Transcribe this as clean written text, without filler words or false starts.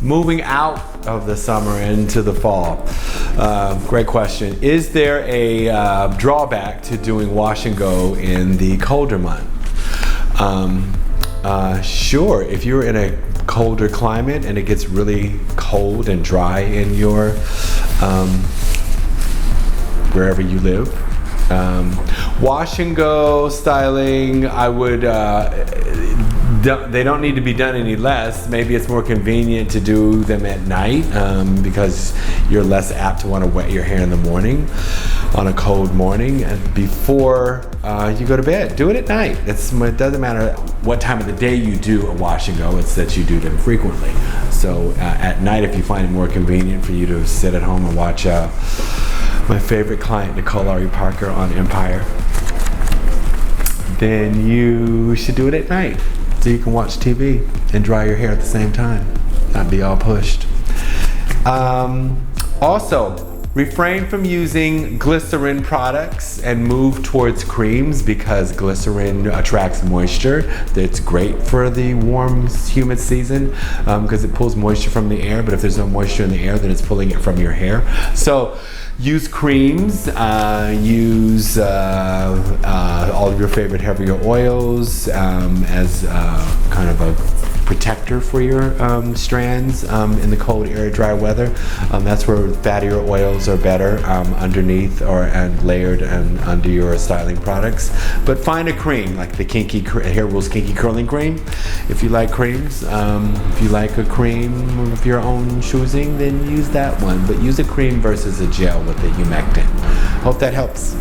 moving out of the summer into the fall. Great question. Is there a drawback to doing wash and go in the colder month? Sure, if you're in a colder climate and it gets really cold and dry in your wherever you live, wash and go styling, I would they don't need to be done any less. Maybe it's more convenient to do them at night because you're less apt to want to wet your hair in the morning on a cold morning and before you go to bed. Do it at night. It doesn't matter what time of the day you do a wash and go, it's that you do them frequently. So at night, if you find it more convenient for you to sit at home and watch my favorite client, Nicole Ari Parker on Empire, then you should do it at night. So you can watch TV and dry your hair at the same time, not be all pushed. Also, refrain from using glycerin products and move towards creams because glycerin attracts moisture. It's great for the warm, humid season because it pulls moisture from the air, but if there's no moisture in the air, then it's pulling it from your hair. So use creams, use all of your favorite heavier oils as kind of a protector for your strands in the cold, air, dry weather. That's where fattier oils are better underneath and layered and under your styling products. But find a cream like the Kinky Hair Rules Kinky Curling Cream. If you like creams, if you like a cream of your own choosing, then use that one. But use a cream versus a gel with the humectant. Hope that helps.